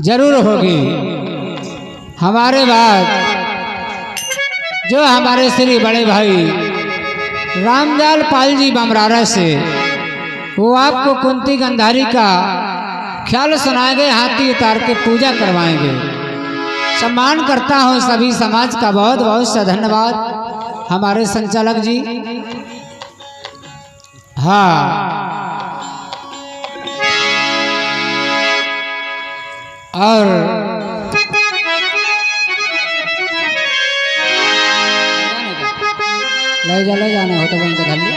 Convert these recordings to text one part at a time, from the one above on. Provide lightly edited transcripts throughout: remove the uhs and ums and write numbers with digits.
जरूर होगी। हमारे बाद जो हमारे श्री बड़े भाई रामलाल पाल जी बमरारा से, वो आपको कुंती गंधारी का ख्याल सुनाएंगे, हाथी उतार के पूजा करवाएंगे। सम्मान करता हूँ सभी समाज का, बहुत बहुत सा धन्यवाद हमारे संचालक जी। हाँ, और ले जाना हो तो वहीं का धन्य।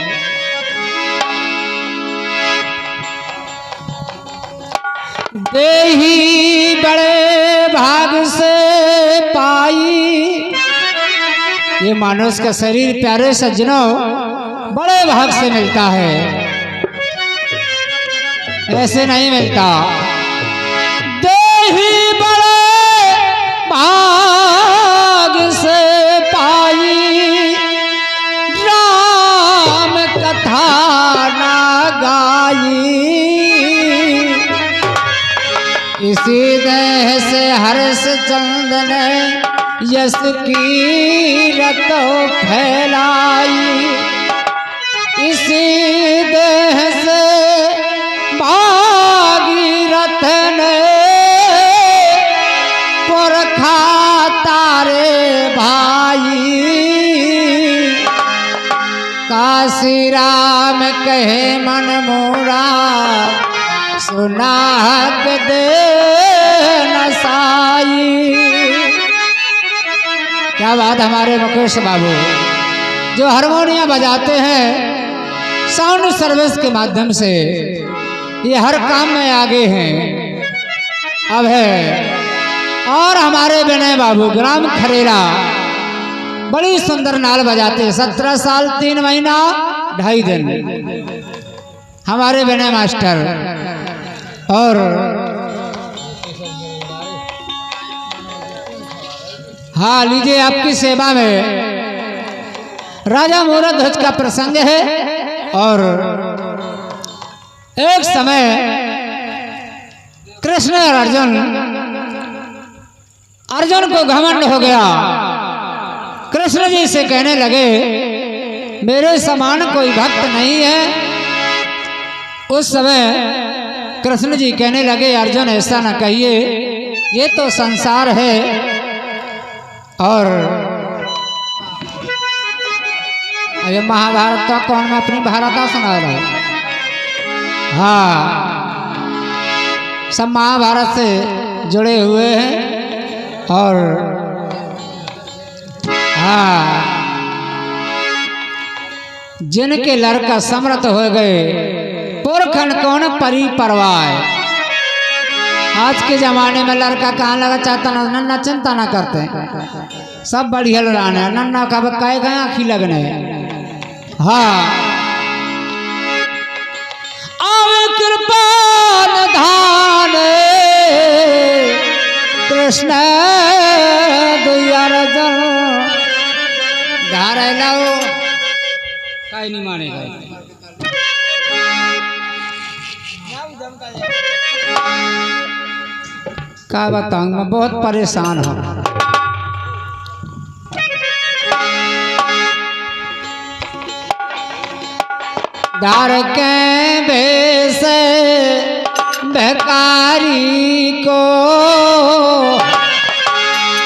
देही बड़े भाग से पाई, ये मानुष का शरीर प्यारे सज्जनों बड़े भाग से मिलता है, ऐसे नहीं मिलता। देही बड़े भाग से पाई, राम कथा ना गाई, इसी देह से हर्ष चंदन यश की रतो फैलाई, इसी देह से भागीरथ ने पुरखा तारे भाई, काशी राम कहे मन मोरा सुनाक दे नसाई। क्या बात हमारे मुकेश बाबू जो हारमोनियम बजाते हैं साउंड सर्विस के माध्यम से, ये हर काम में आगे हैं अब है। और हमारे विनय बाबू ग्राम खरेरा बड़ी सुंदर नाल बजाते, 17 साल 3 महीना 2.5 दिन हमारे विनय मास्टर। और हाँ, लीजिए आपकी सेवा में राजा मूरत ध्वज का प्रसंग है। और एक समय कृष्ण और अर्जुन को घमंड हो गया। कृष्ण जी से कहने लगे मेरे समान कोई भक्त नहीं है। उस समय कृष्ण जी कहने लगे अर्जुन ऐसा ना कहिए, ये तो संसार है। और ये महाभारत का कौन मैं अपनी भारता सुना रहा हूँ। हाँ, सब महाभारत से जुड़े हुए हैं। और हाँ, जिनके लड़का समर्थ हो गए पुरखन कौन परी परवाह। आज के जमाने में लड़का कहाँ लगा चाहता नन्ना चिंता ना करते, सब बढ़िया लड़ाने नन्ना कब कहे गए आखी लगने। हाँ, आवे कृपाल धान कृष्ण दुर्योधन धारे लो काई नहीं मानेगा। क्या बताऊं, मैं बहुत परेशान हूँ। दार के भेष भिखारी को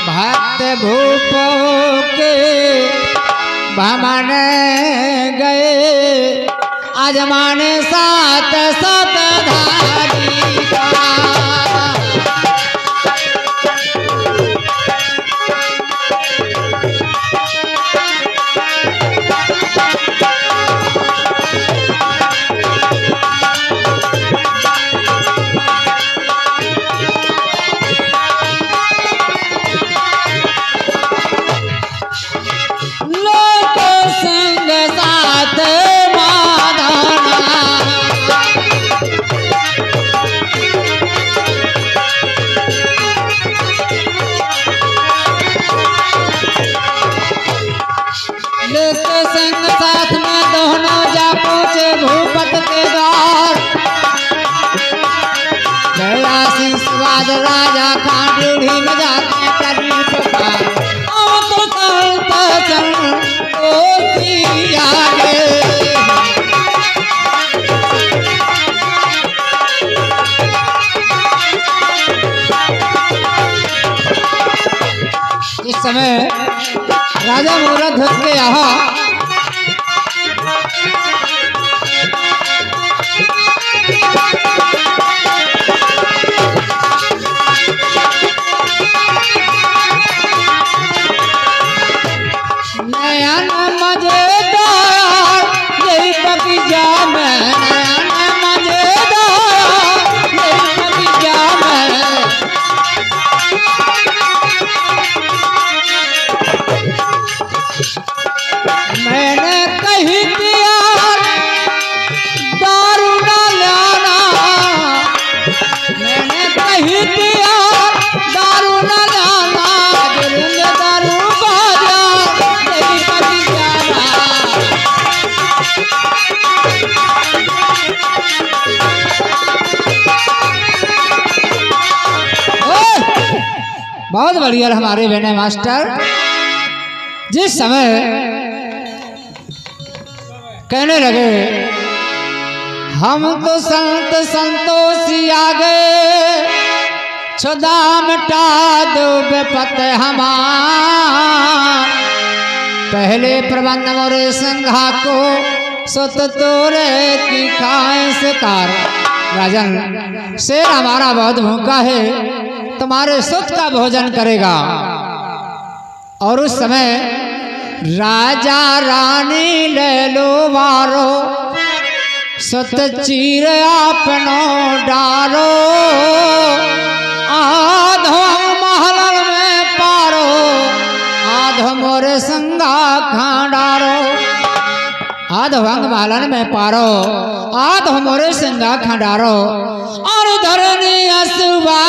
भक्त भूप के भमन गए, आजमाने सात सत धारी का। बाद राजा खान ड्यूढ़ी में जाते करी पुकार तो संत संतोषी आगे। इस समय राजा मुहूर्त धुत के यहाँ नयन मजेदार यही बगीचा में, नयन मजेदार यही बगीचा में। मैंने कही दिया दारू न लाना, मैंने कही दिया दारू न लाना, गिरूंगे दारू बाजार यही बगीचा। बहुत बढ़िया हमारे विनय मास्टर। जिस समय कहने लगे हम तो संत संतोषी आ गए, छुदा मिटा दो बेपत हमार, पहले प्रबंध मोरे संघा को सुत तोरे की खाए शिकार। राजन शेर हमारा बहुत भूखा है, तुम्हारे सुत का भोजन करेगा। और उस समय राजा रानी ले लो वारो, सुत चीर आपनो डारो, आधो महल में पारो, आधो मोरे संगा खांडारो। आधो भंग महलन में पारो, आधो मोरे संगा खांडारो। और धरनी असुबा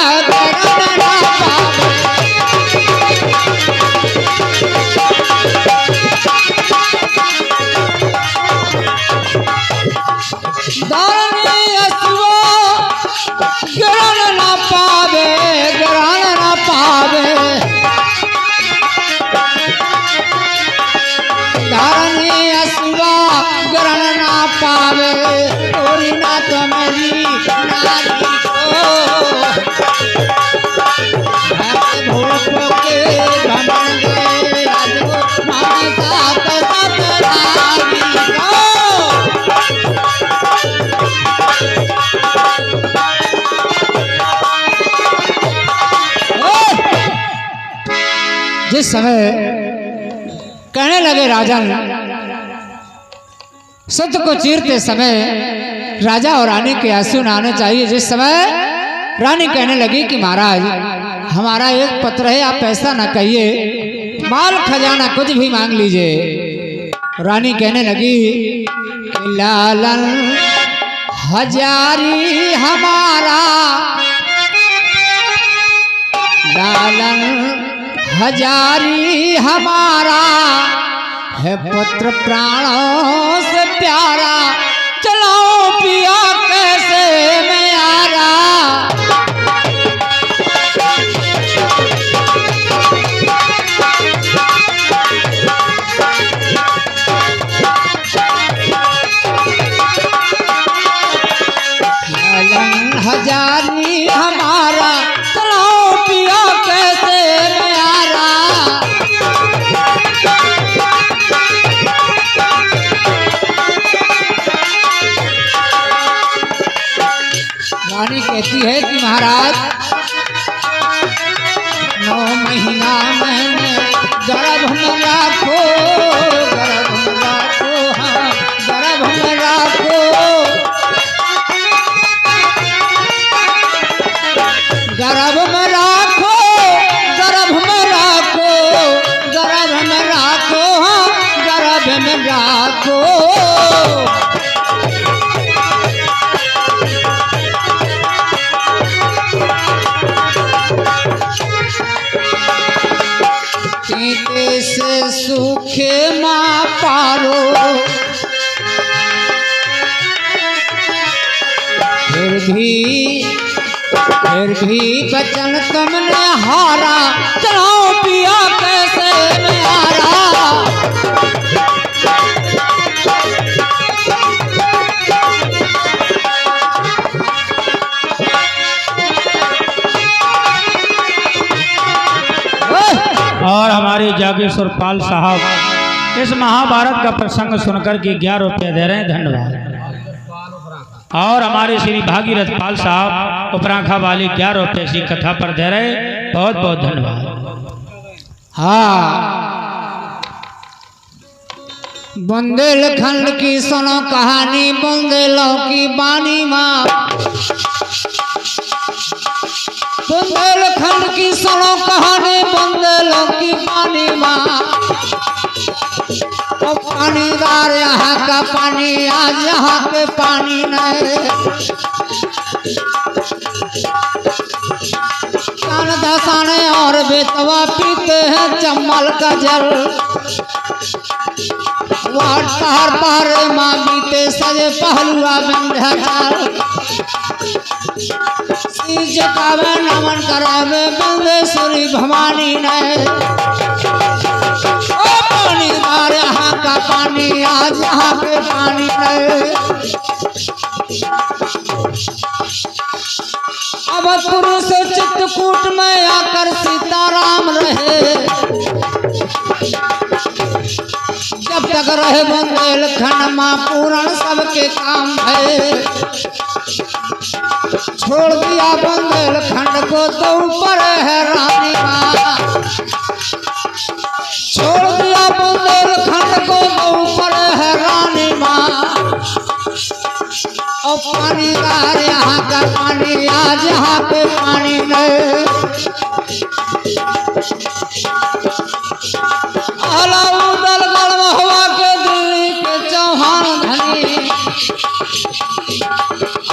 धरनी असुबा गिरन न पावे, गिरन न पावे। धरनी असुबा गिरन न पावे, तोरी ना तुम्हारी नारी को भूख के घमंड राजो माता सतरारी को। जिस समय कहने लगे राजन, सत्य को चीरते समय राजा और रानी के आंसू न आने चाहिए। जिस समय रानी कहने लगी कि महाराज हमारा एक पत्र है, आप पैसा ना कहिए, माल खजाना कुछ भी मांग लीजिए। रानी कहने लगी कि लालन हजारी हमारा, लालन हजारी हमारा है, पुत्र प्राणों से प्यारा, चलाओ पिया कैसे मैं आरा। लालन हजारी हमारा, चलाओ पिया कैसे मैं आरा। रानी कहती है कि महाराज 9 महीना मैंने गर्भ में राखो, गर्भ में राखो, हाँ गर्भ में राखो, गर्भ में राखो, गर्भ में राखो, गर्भ में राखो, हाँ गर्भ में राखो। टीके से सूखे माँ पारो, फिर फिर भी बचन तुमने हारा, चलाओ पिया कैसे मैं हारा। और हमारे जागेश्वर पाल साहब इस महाभारत का प्रसंग सुनकर के 11 रुपये दे रहे हैं, धन्यवाद। और हमारे श्री भागीरथ पाल साहब उपराखा वाली 11 रुपये इसी कथा पर दे रहे, बहुत बहुत धन्यवाद। हाँ, बुंदेलखंड की सुनो कहानी, बुंदेलों की बानी माँ। बुंदेलखंड की सुनो कहानी, बुंदेलों की बानी माँ। तो पानीदार यहाँ का पानी, आज यहाँ के पानी नहीं। कान दसाने और बेतवा पीते हैं चम्मल का जल। वार पारे माँ बीते सजे पहलुआ विंध्याचल। शीश झुकावे नमन करावे बिंदेश्वरी भवानी ने। ओ पानीदार यहाँ का पानी, आज यहाँ के पानी ने। अवधपुर से चित्रकूट में आकर सीताराम रहे। जब तक रहे बुंदेलखंड माँ, पूर्ण सबके काम है। छोड़ दिया बुंदेलखंड को तो ऊपर है रानी माँ। छोड़ दिया बुंदेलखंड को तो ऊपर है रानी माँ। और पानीदार यहाँ का पानी, आज यहाँ पे पानी नहीं। अलाउदल गढ़वा के दिल्ली के चौहान धनी।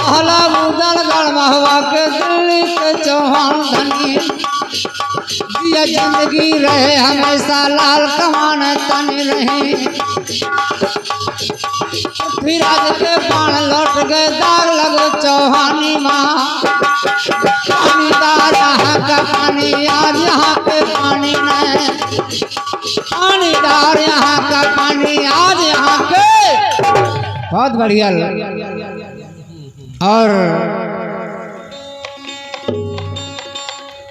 अलाउदल गढ़वा के दिल्ली के चौहान धनी। दिया जिंदगी रहे हमेशा लाल कमान तनी रही। पृथ्वीराज के बाण लौट गए, दाग लगो चौहानी माँ। पानीदार यहाँ का पानी, आज यहाँ के पानी नहीं। पानीदार यहाँ का पानी, आज यहाँ के। बहुत बढ़िया। और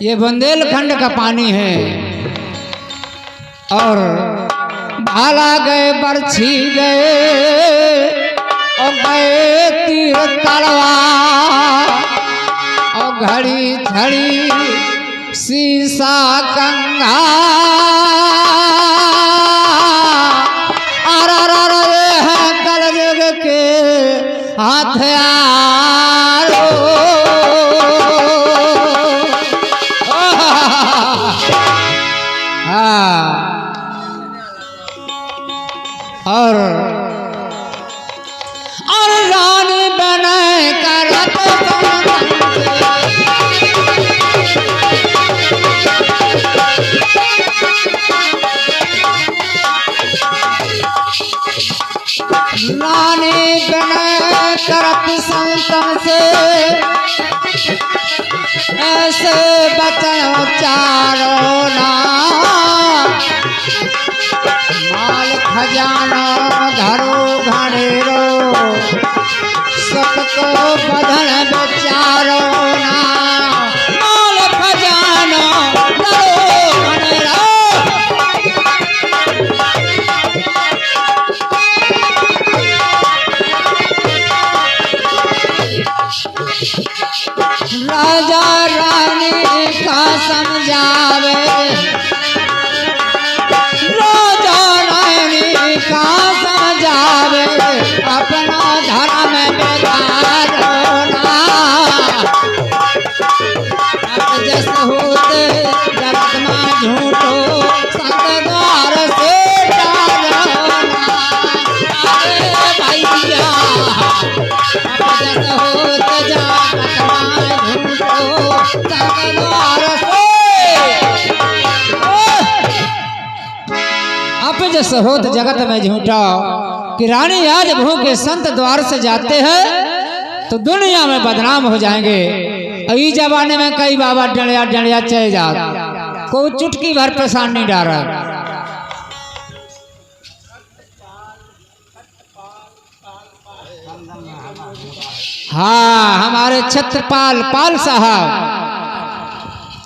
ये बुंदेलखंड का पानी है। और भाला गए, बरछी गए, और गए तीर तलवार। और घड़ी झड़ी शीशा कंघा। अरे है कलयुग के हथियारो। और रानी बने करत रानी बने करत संतन से। ऐसे बचन चारों ना, माल खजाना घरो घड़ेरो। सबको बधन बेचारो ना, माल खजाना घरो घड़ेरो। राजा रानी का समझावे, राजा रानी का समझावे। अपना धर्म बेकार होना, अब जस होते जगत में झूठो संग द्वार से डालना। अरे भैया अब जस होते जगत में झूठो संग द्वार से। अब जस होत जगत में झूठा, कि रानी आज भूखे संत द्वार से जाते हैं तो दुनिया में बदनाम हो जाएंगे। ई जमाने में कई बाबा डलिया डलिया चले जात, कोई चुटकी भर प्रसान नहीं डारा। हाँ, हमारे छत्रपाल पाल साहब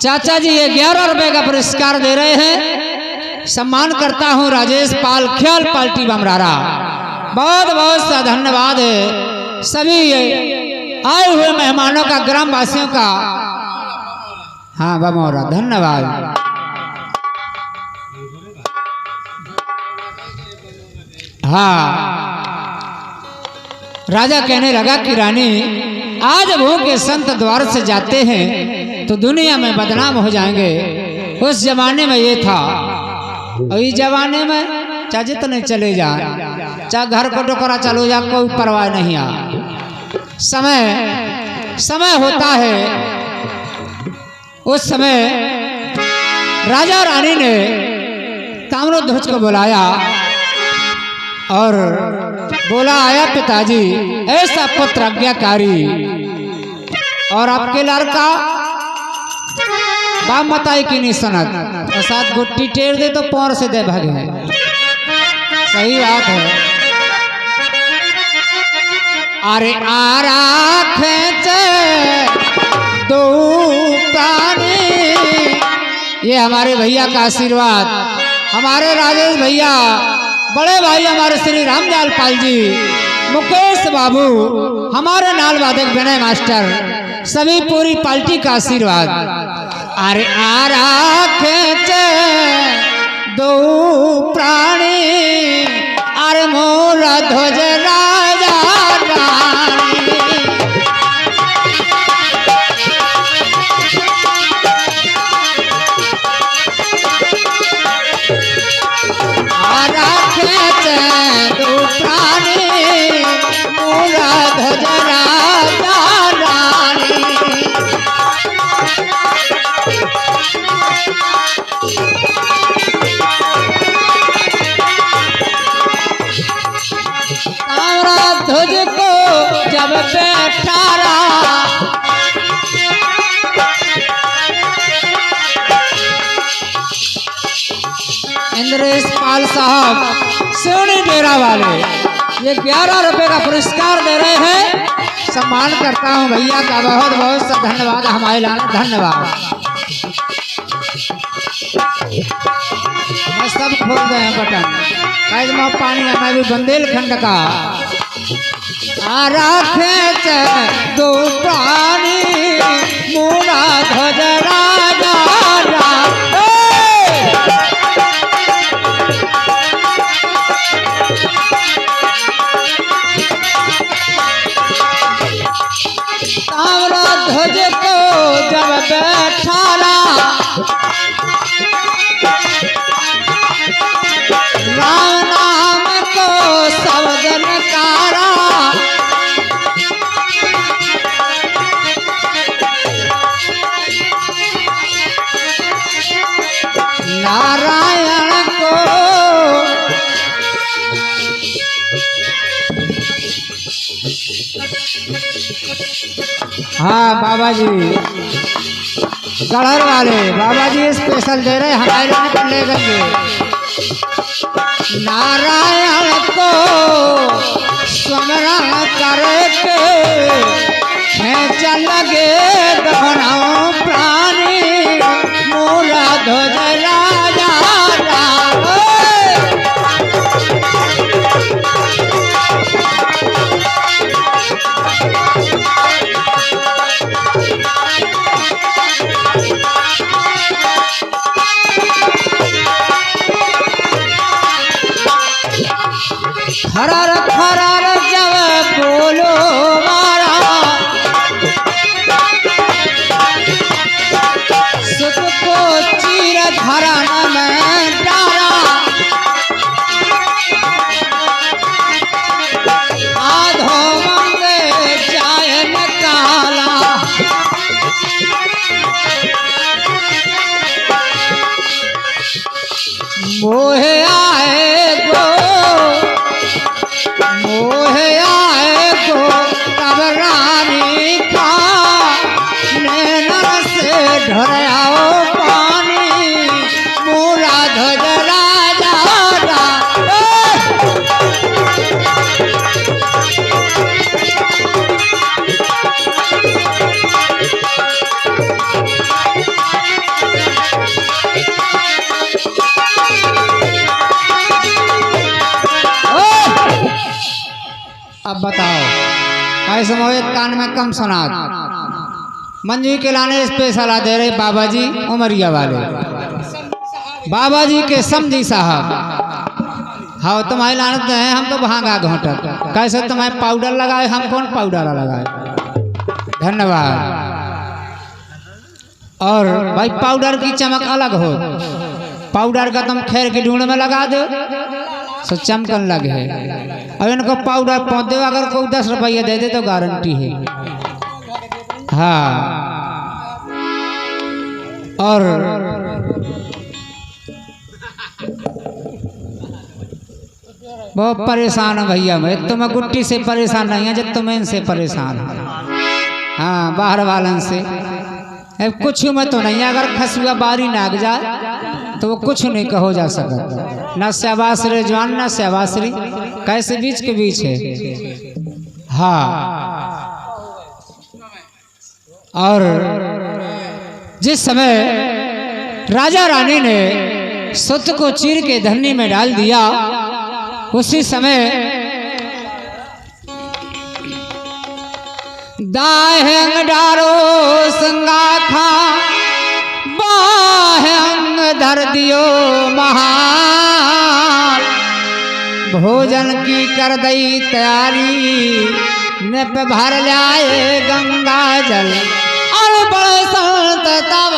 चाचा जी 11 रुपए का पुरस्कार दे रहे हैं। सम्मान करता हूँ राजेश पाल ख्याल पाल्टी बमरारा। बहुत बहुत सा धन्यवाद है सभी आए हुए मेहमानों का, ग्राम वासियों का। हाँ बमौरा, धन्यवाद। हाँ, राजा कहने लगा कि रानी, आज वो के संत द्वार से जाते हैं तो दुनिया में बदनाम हो जाएंगे। उस जमाने में ये था, और इस जमाने में चाहे जितने चले जाए, चाहे घर को टोकरा चलो जा, कोई परवाह नहीं आ। समय होता है। उस समय राजा रानी ने ताम्रध्वज को बुलाया और बोला, आया पिताजी, ऐसा पुत्र आज्ञाकारी, और आपके लड़का बाप मताई की नहीं सनत, और साथ गुट्टी टेर दे तो पौर से दे भागे। सही बात है। अरे आरा खेचे दो प्राणी, ये हमारे भैया का आशीर्वाद। हमारे राजेश भैया, बड़े भाई हमारे श्री रामलाल पाल जी, मुकेश बाबू, हमारे नाल वादक विनय मास्टर, सभी पूरी पार्टी का आशीर्वाद। अरे आरा खेचे दो प्राणी, अरे मोरा ध्वज राजा रानी। आरा खेचे दो प्राणी, मोरा ध्वज राजा रानी। ध्वज को जब बैठारा, इंद्रेश पाल साहब सोनी डेरा वाले, ये 11 रुपए का पुरस्कार दे रहे हैं। सम्मान करता हूँ भैया का, बहुत बहुत सा धन्यवाद। हमारे लाने धन्यवाद। मैं सब खोल गए हैं बटन, कैद में पानी है, मैं भी बुंदेलखंड का। आरा खेच दो प्राणी, मोरा ध्वज राजा रानी। ताम्रध्वज को जब बैठाला, राम नाम को सब जनकारा। नारायण को हाँ बाबा जी, गढ़र वाले बाबा जी स्पेशल दे रहे, हमारे लिए ले गए। नारायण को स्मरण करके खेच लगे दोनों प्राणी, मोरा ध्वज राजा रानी। खरार खरार जब बोलो मारा, सुख को चीर धरन में डारा। आधो मंगे जायन काला, मोहे आए गो, मोहे आए गो, तब रानी का ने बरसाओ पानी मोरा ध्वज राजा अब बताओ ऐसे मोहित कान में कम सुना मंजू के लाने स्पेशल आ दे रहे बाबा जी उमरिया वाले बाबा जी के समझी साहब। हाँ तुम्हारी लानत है हम तो भागा घोटक कैसे तुम्हारे पाउडर लगाए हम कौन पाउडर लगाए। धन्यवाद। और भाई पाउडर की चमक अलग हो पाउडर का तुम खैर की ढूंढ में लगा दो तो चमकन लगे। अब इनको पाउडर पहुँच दो अगर कोई 10 रुपये दे दे तो गारंटी है। हाँ और बहुत परेशान है भैया मैं तुम्हें गुट्टी से परेशान नहीं है जब तुम्हें इनसे परेशान है। हाँ बाहर वालन से कुछ में तो नहीं अगर खसुआ बारी नाग जाए तो वो कुछ नहीं कहो जा सका न शहबासरी जवान न शहबासरी कैसे बीच के बीच है। हाँ और जिस समय राजा रानी ने सुत को चीर के धरनी में डाल दिया उसी समय दाहंग डारो संगा खा बाहंग धर दियो महान भोजन की कर दई तैयारी निप भर लाए गंगा जल और बड़े संत तब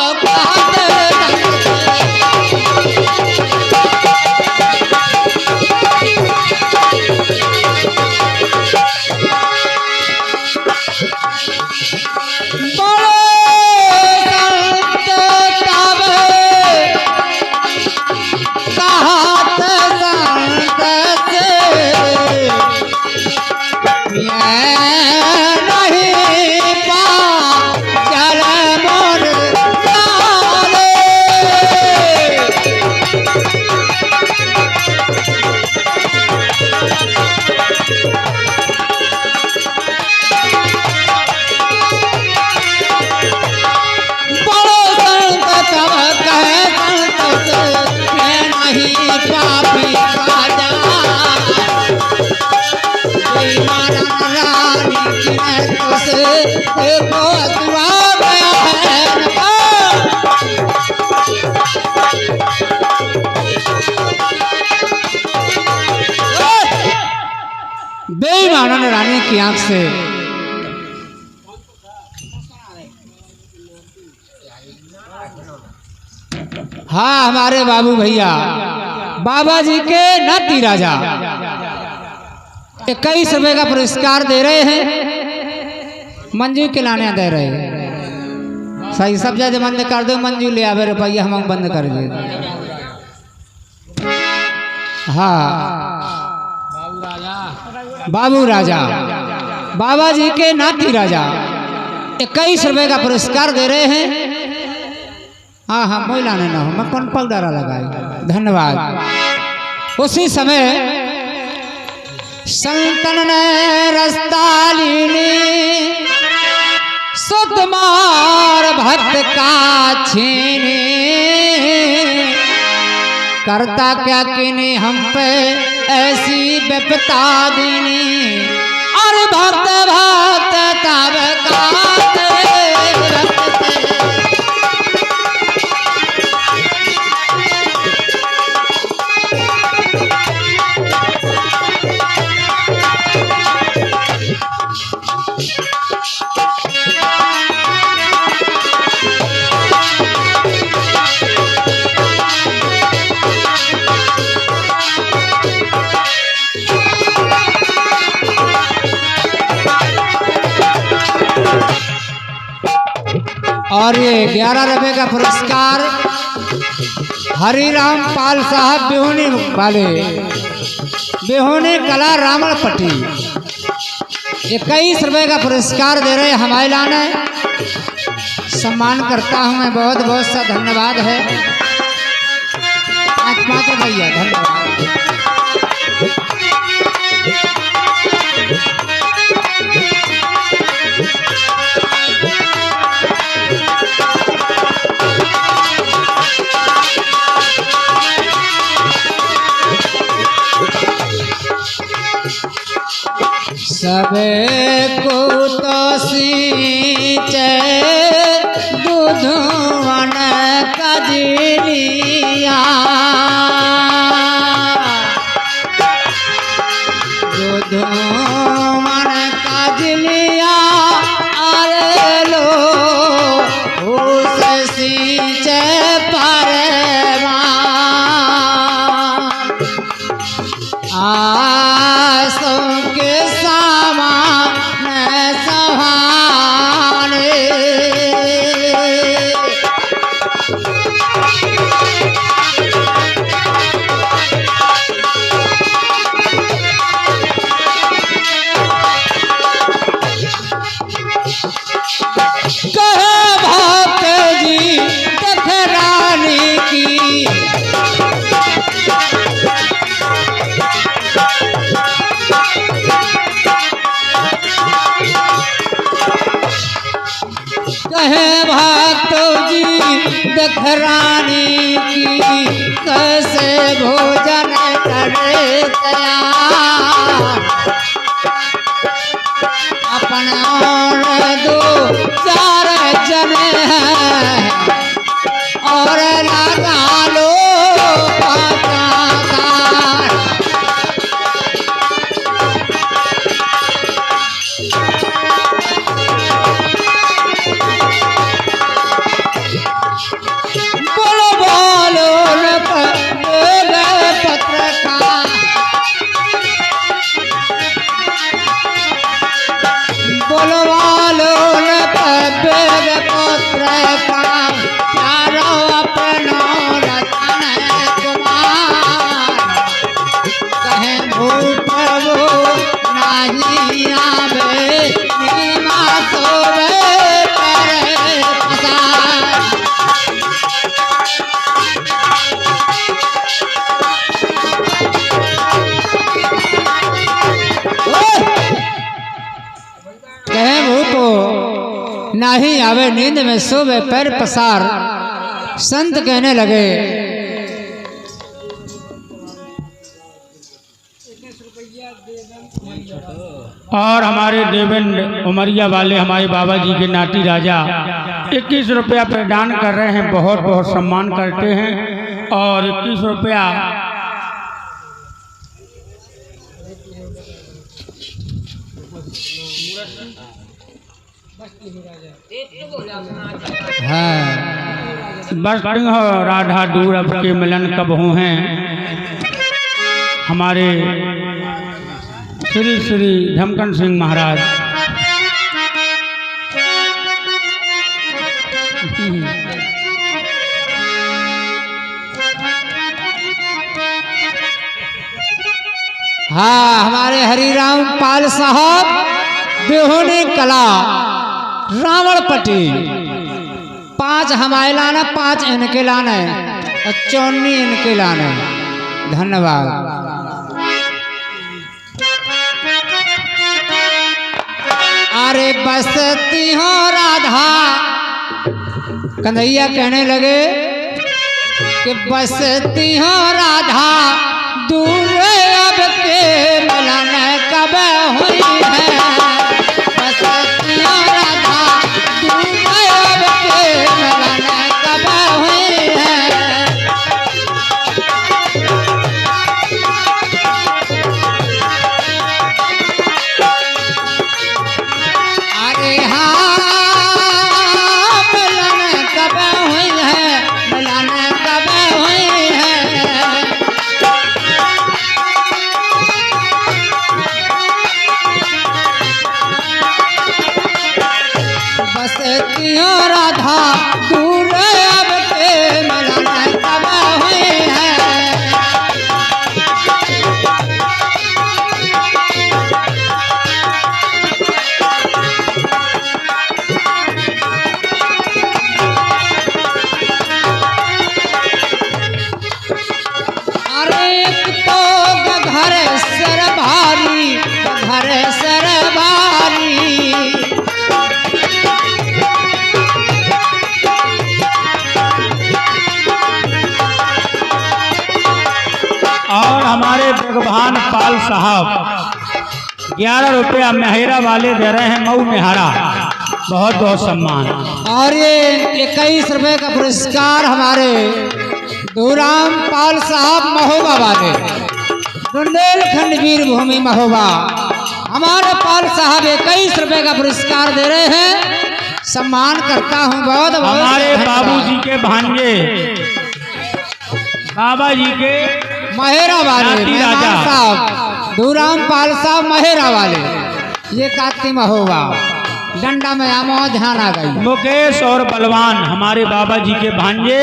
बेईमानन रानी की आंख से हाँ हमारे बाबू भैया बाबा जी के नाती राजा 21 रुपए का पुरस्कार दे रहे हैं मंजू के लाने दे रहे हैं। सही सब जज बंद कर दो मंजू ले आवे रुपया हम बंद कर दे। हाँ बाबू राजा बाबा जी के नाती राजा 21 रुपए का पुरस्कार दे रहे हैं। हाँ हाँ मोई लाने ना हो मैं कौन पाउडर लगाई। धन्यवाद। उसी समय संतन ने रस्ता लीनी सुतमार भक्त का छीने करता क्या किने हम पे ऐसी विपता दीनी और भक्त भक्त तब काते और ये 11 रुपए का पुरस्कार हरिराम पाल साहब बिहोनी वाले बिहोनी कला रामणपट्टी 21 रुपए का पुरस्कार दे रहे हमारे लाने सम्मान करता हूँ मैं। बहुत बहुत सा धन्यवाद है। 5 रुपया धन्यवाद। सबको तो सींचे दूधवन कजलिया, दूधवन कजलिया अरे लो उस सींचे परवान आसों के सामान सहारे। कहे भक्त जी देख रानी की, कहे भक्त जी देख रानी की, कैसे भोजन करे तैयार अपन और 2-4 जने हैं और लगा लो पताकार। बोलो बोलो पत्र का, बोलो बोलो बेग पुत्र का, चारो अपनो रतन कुमार। कहे भूप वो नहीं आवे, नीमा सोवे करे पसार। कहे भूप नहीं आवे, नींद में सोवे पैर पसार। संत कहने लगे और हमारे देवेंद्र उमरिया वाले हमारे बाबा जी के नाती राजा 21 रुपया प्रदान कर रहे हैं। बहुत बहुत सम्मान करते हैं। और 21 रुपया हाँ बस राधा दूर अब के मिलन कब हो हैं। हमारे श्री श्री धमकन सिंह महाराज हाँ, हमारे हरिराम पाल साहब बेहोनी कला रावणपट्टी 5 हमारे लाना, 5 इनके लाना और 54 इनके लाना। धन्यवाद। अरे बसती हो राधा, कन्हैया कहने लगे कि बसती हो राधा दूर अब के मिलन कब हुई है। बसती हो राधा दूर अब के मिलन कब हुई है। अरे हाँ मिलन कब हुई है, मिलन कब हुई है। बसती हो राधा दूर अब के मिलन कब हुई है। सुभान पाल साहब 11 रुपया मेहरा वाले दे रहे हैं मऊ मेहरा, बहुत बहुत सम्मान। और ये 21 रुपए का पुरस्कार हमारे धूराम पाल साहब महोबा वाले, बुंदेलखंड वीर भूमि महोबा, हमारे पाल साहब 21 रुपए का पुरस्कार दे रहे हैं। सम्मान करता हूँ बहुत बहुत। हमारे बाबूजी के भांजे, बाबा जी के महेरा वाले राजा साहब, धूराम पाल साहब महेरा वाले, ये काती महोबा, डंडा में आमो ध्यान आ गई। मुकेश और बलवान हमारे बाबा जी के भांजे,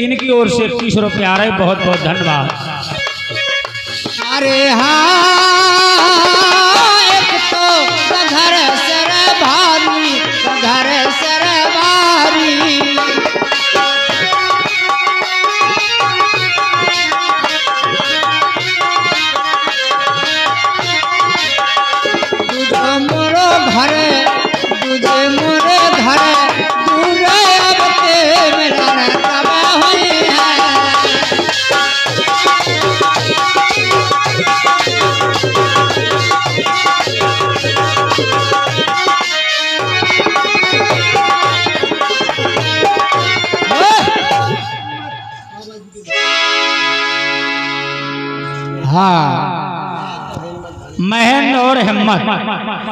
इनकी ओर से 30 रुपये आ रहे, बहुत बहुत धन्यवाद। अरे हाँ, एक तो घर से रे भारी, घर से रे भारी, तुझे मोरो घर, तुझे मोरे घर, तुझे अब ते मिलन कब हुई है। महेंद्र और हिम्मत,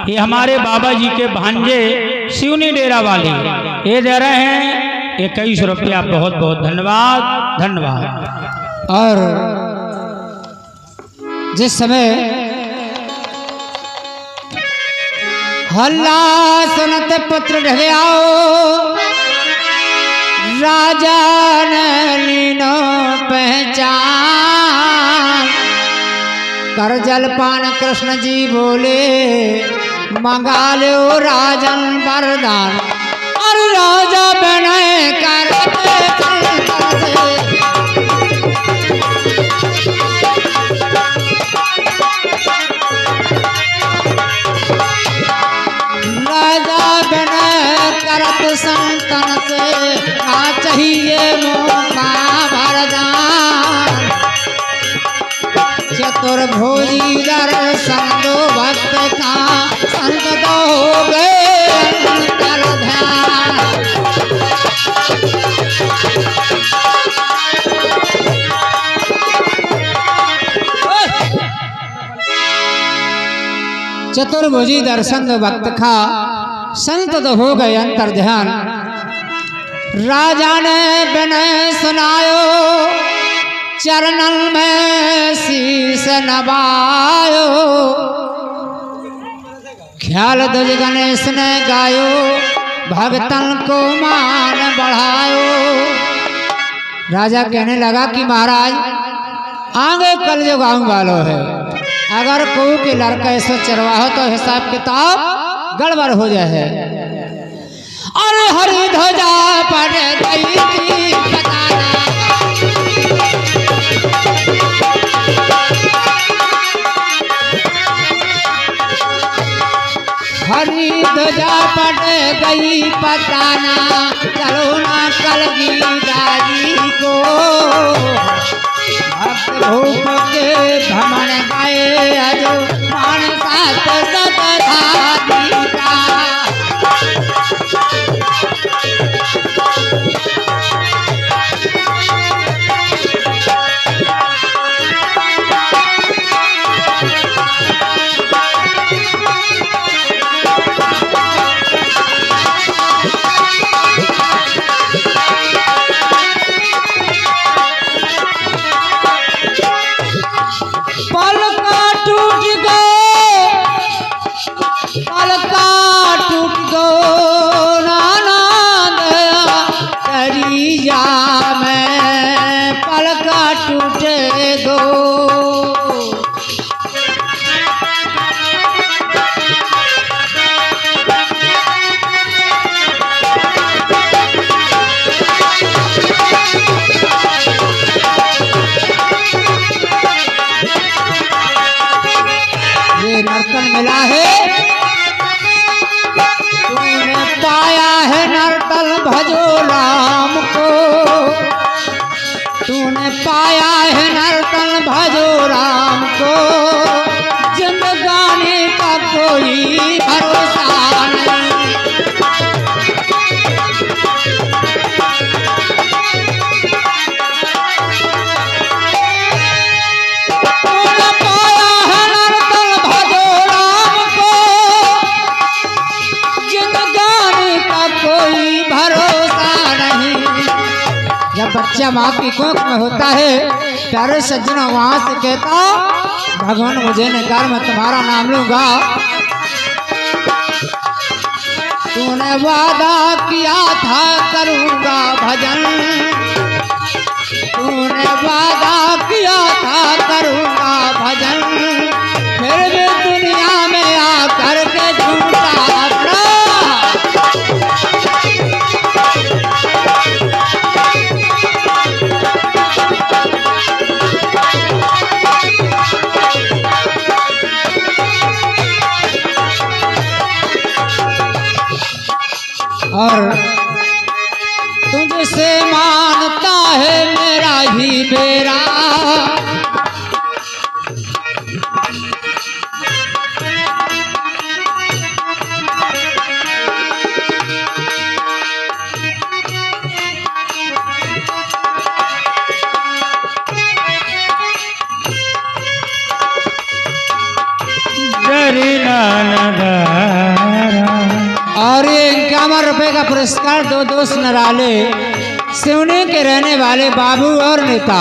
ये हमारे बाबा जी के भांजे सिवनी डेरा वाले, ये दे रहे हैं 21 रुपया, बहुत बहुत धन्यवाद धन्यवाद। और जिस समय हल्ला सुनत पुत्र ढगे आओ, राजा ने लीनो पहचान, कर जलपान कृष्ण जी बोले, मंगा लो राजन वरदान, और राजा बने कर राजा बने करत संतन से, आ चाहिए मौका वरदान, चतुर्भुजी दर्शन दो भक्त का, संत तो हो गए अंतर ध्यान। चतुर्भुजी दर्शन दो भक्त का, संत तो हो गए अंतर ध्यान। राजा ने विनय सुनायो, चरणन में शीस नवायो, ख्याल ध्वज गणेश ने गायो, भगतन को मान बढ़ायो। राजा कहने लगा कि महाराज आगे कल जो गाँव वालों है, अगर कोई के लड़का ऐसा चरवाहो तो हिसाब किताब गड़बड़ हो जाए। अरे हरि ध्वजा पड़ गई थी बताना, हरी ध्वजा पड़ गई पताना, चलो ना कलगी दादी को, भक्त भूप के भ्रमण गए अजो, मान सात सतधारी का। नर्तन मिला है, तूने पाया है नर्तन भजो राम को, तूने पाया है नर्तन भजो जब बच्चा माँ की कोख में होता है, प्यारे सज्जनों वहां से कहता भगवान मुझे निकाल, मैं तुम्हारा नाम लूंगा। तूने वादा किया था करूंगा भजन, तूने वादा किया था करूंगा भजन, फिर भी दुनिया में आकर के झूठा अपना। और तुझसे मानता है मेरा ही मेरा, और ये 51 रुपए का पुरस्कार दो दोस्त नराले सिवनी के रहने वाले बाबू और नेता,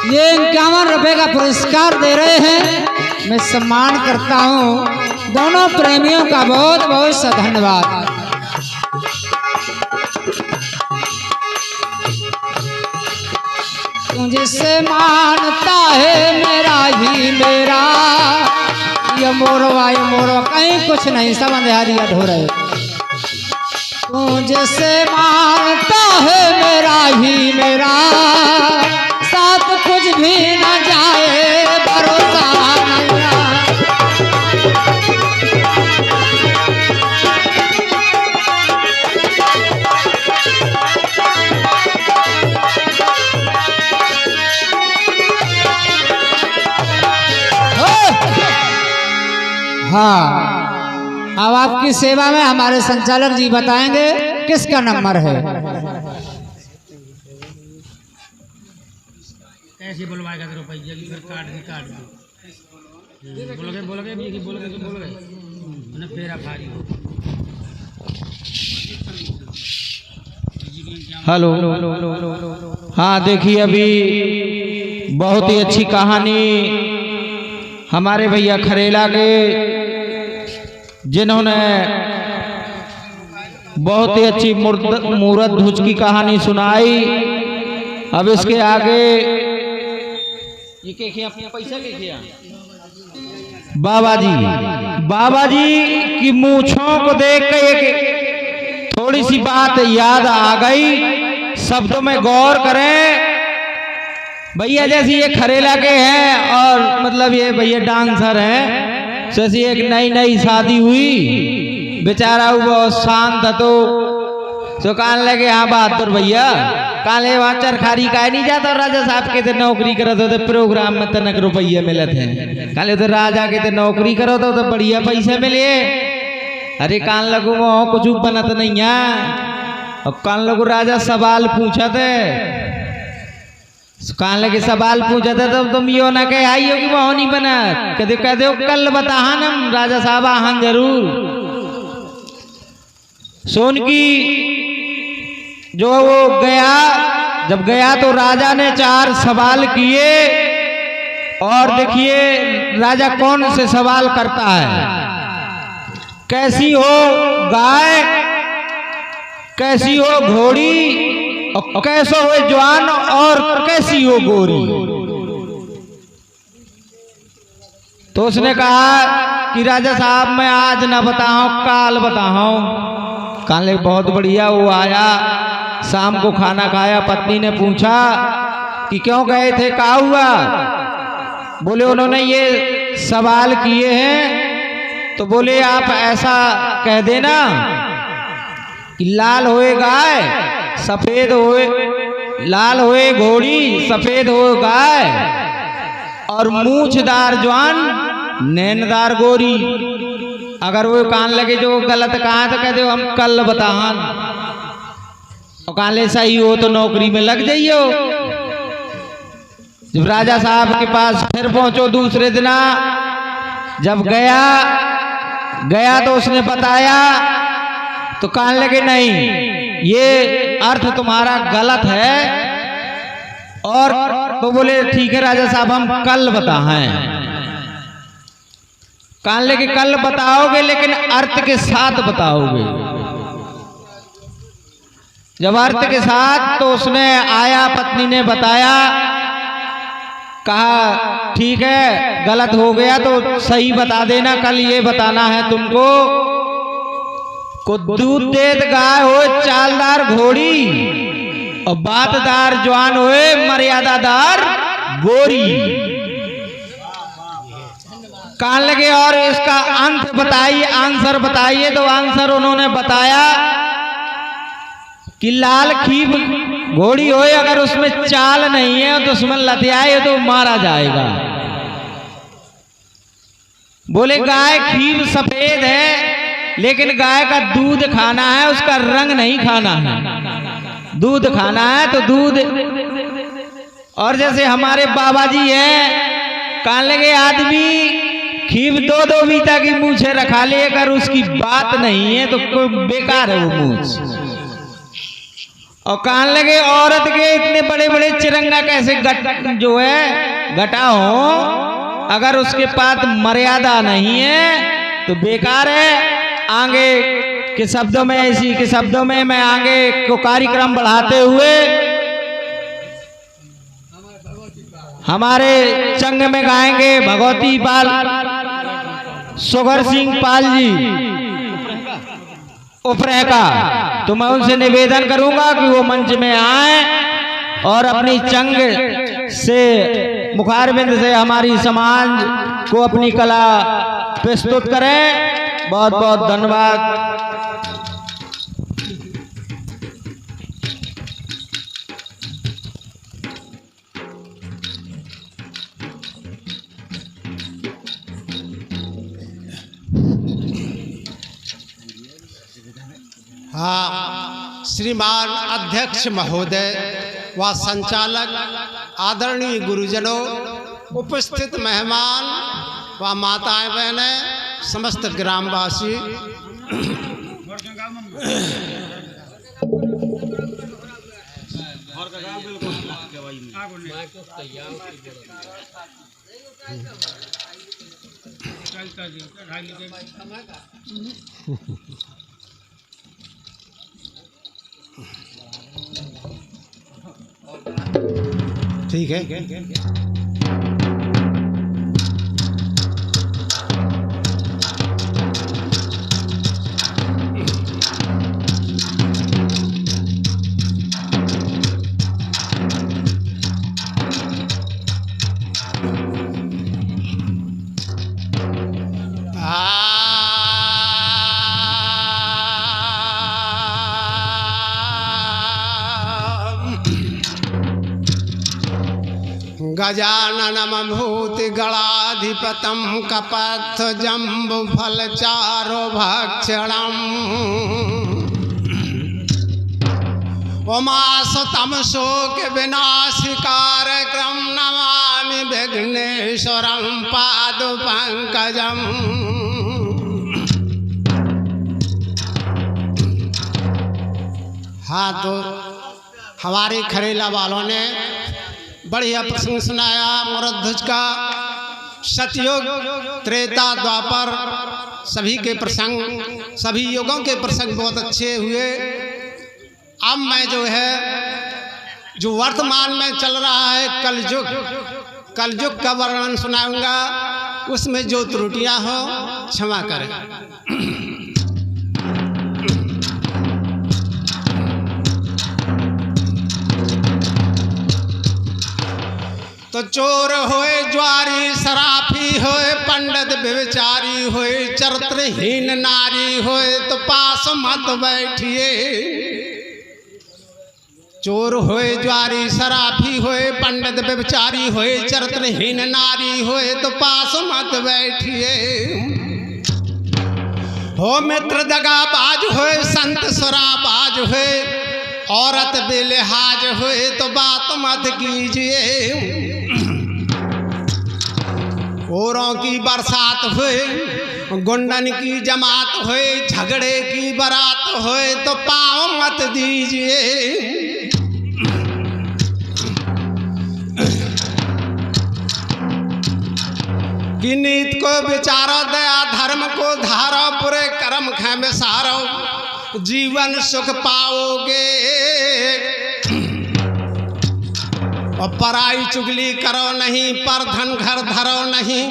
ये 51 रुपए का पुरस्कार दे रहे हैं। मैं सम्मान करता हूँ दोनों प्रेमियों का बहुत बहुत सा धन्यवाद। तुझसे मानता है मेरा ही मेरा, ये मोरवा कहीं कुछ नहीं, सब अंधेरिया ढो रहे। तुझसे मानता है मेरा ही मेरा, साथ कुछ भी न जाए भरोसा नैया। हाँ, अब आपकी सेवा में हमारे संचालक जी बताएंगे किसका नंबर है। कैसे बुलवाएगा रुपया की काट बोल गए फेरा भारी। हेलो, हाँ देखिए अभी बहुत ही अच्छी कहानी हमारे भैया खरेला के, जिन्होंने बहुत ही अच्छी मूरत ध्वज की कहानी सुनाई। अब इसके आगे ये पैसा बाबा जी की मूंछों को देख के एक थोड़ी सी बात याद आ गई, शब्दों में गौर करें। भैया जैसे ये खरेला के हैं और मतलब ये भैया डांसर हैं, जैसी एक नई शादी हुई, बेचारा वो बहुत शांत था, तो कान लगे हाँ बहादुर भैया काले वहाँ चरखारी का नहीं जाता, राजा साहब के थे नौकरी करते होते प्रोग्राम में तनक रुपये मिलते हैं, काले तो राजा के थे नौकरी करो तो बढ़िया पैसे मिले। अरे कान लगू वो कुछ बनत नहीं है। और कान लगू राजा सवाल पूछा थे, कान लगे सवाल पूछा था तब तुम यो ना कहे आई हो कि वो नहीं बना, कह दो कल बताहन हम राजा साहब आहन जरूर। सोन की जो वो गया, जब गया तो राजा ने 4 सवाल किए, और देखिए राजा कौन से सवाल करता है। कैसी हो गाय, कैसी हो घोड़ी, और कैसो हो जवान, और कैसी हो गोरी। तो उसने कहा कि राजा साहब मैं आज न बताऊं काल बताऊं। काले बहुत बढ़िया। वो आया, शाम को खाना खाया, पत्नी ने पूछा कि क्यों गए थे, क्या हुआ। बोले उन्होंने ये सवाल किए हैं। तो बोले आप ऐसा कह देना कि लाल होए गाय सफेद होए, लाल होए घोड़ी सफेद हो गाय, और मूछदार जवान नैनदार गोरी। अगर वो कान लगे जो गलत कहा तो कह दो हम कल बताहन, और कान ले सही हो तो नौकरी में लग जाइयो। जब राजा साहब के पास फिर पहुंचो दूसरे दिन, जब गया तो उसने बताया तो कान लगे नहीं ये अर्थ तुम्हारा गलत है। और तो बोले ठीक है राजा साहब हम कल बताएं। कान लेके कल बताओगे लेकिन अर्थ के साथ बताओगे। जब अर्थ के साथ तो उसने आया, पत्नी ने बताया, कहा ठीक है गलत हो गया तो सही बता देना, कल ये बताना है तुमको। को दूध देत गाय हो चालदार घोड़ी और बातदार जवान होए मर्यादादार गोरी। कान लगे और इसका अंत बताइए, आंसर बताइए। तो आंसर उन्होंने बताया कि लाल खीब घोड़ी होए, अगर उसमें चाल नहीं है तो दुश्मन लतियाए तो मारा जाएगा। बोले गाय खीब सफेद है लेकिन गाय का दूध खाना है, उसका रंग नहीं खाना है। दूध खाना है तो दूध। और जैसे हमारे बाबा जी हैं, कान लगे आदमी खीब दो दो बीता की मूछे रखा ले, अगर उसकी बात नहीं है तो कोई बेकार है वो मूछ। और कान लगे औरत के इतने बड़े बड़े चिरंगा कैसे जो है घटा हो, अगर उसके पास मर्यादा नहीं है तो बेकार है। आगे के शब्दों में, इसी के शब्दों में मैं आगे को कार्यक्रम बढ़ाते हुए हमारे चंग में गाएंगे भगवती पाल सुगर सिंह पाल जी उपरे का। तो मैं उनसे निवेदन करूंगा कि वो मंच में आए और अपनी चंग से मुखारबिंद से हमारी समाज को अपनी कला प्रस्तुत करें। बहुत बहुत धन्यवाद। हाँ, श्रीमान अध्यक्ष महोदय व संचालक, आदरणीय गुरुजनों, उपस्थित मेहमान व माताएं बहनें, समस्त ग्रामवासी, ठीक है। गजाननम भूति गणाधिपतम कपथ जम्बु फल चारो भक्षणम उमासुतम शोक विनाशिकार क्रम नमामि विघ्नेश्वरम पाद पंकजम। हाँ, तो हमारे खरेला वालों ने बढ़िया प्रसंग सुनाया मुरध्वज का। सतयुग, त्रेता, द्वापर सभी के प्रसंग, सभी युगों के प्रसंग बहुत अच्छे हुए। अब मैं जो है जो वर्तमान में चल रहा है कलयुग का वर्णन सुनाऊंगा। उसमें जो त्रुटियां हो क्षमा करें। तो चोर होए, ज्वारी, सराफी होए, पंडित व्यभिचारी होए, चरित्रहीन नारी होए तो पास मत बैठिए। चोर होए, ज्वारी, सराफी होए, पंडित व्यभिचारी होए, चरित्रहीन नारी होए तो पास मत बैठिए। हो मित्र दगाबाज होए, संत सुराबाज होए, औरत बेलिहाज होए तो बात मत कीजिए। औरों की बरसात हुए गुंडन की जमात होए, झगड़े की बारात होए तो पाँव मत दीजिए। कि नीत को विचारो, दया धर्म को धारो, बुरे कर्म खे बिसारो, जीवन सुख पाओगे। और पराई चुगली करो नहीं, पर धन घर धरो नहीं,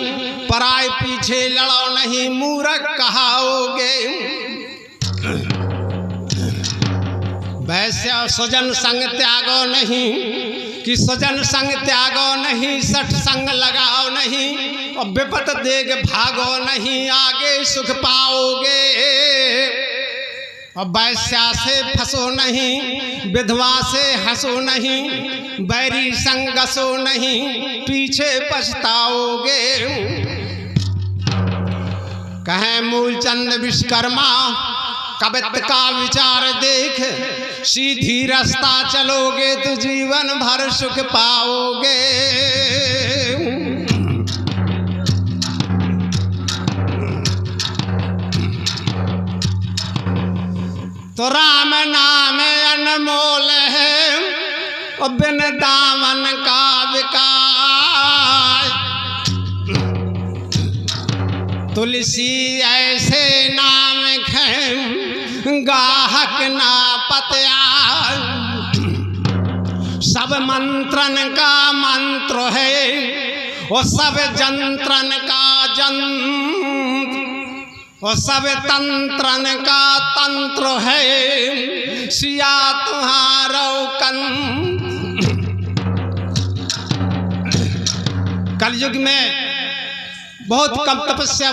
पराई पीछे लड़ो नहीं, मूर्ख कहाओगे। वैश्य सुजन संग त्यागो नहीं, कि सुजन संग त्यागो नहीं, सठ संग लगाओ नहीं, और विपत देख भागो नहीं, आगे सुख पाओगे। और वैश्या से फंसो नहीं, विधवा से हंसो नहीं, बैरी संग गसो नहीं, पीछे पछताओगे। कहें मूलचंद विश्वकर्मा, कवित्व का विचार देख, सीधी रास्ता चलोगे तो जीवन भर सुख पाओगे। तो राम नाम अनमोल है, और बिन दामन का विकास। तुलसी ऐसे नाम खे, गाहक ना पत्या। सब मंत्रन का मंत्र है, और सब जंत्रन का जंत्र, और सब तंत्रन का तंत्र है। सिया तुम्हारो कलयुग में बहुत कम तपस्या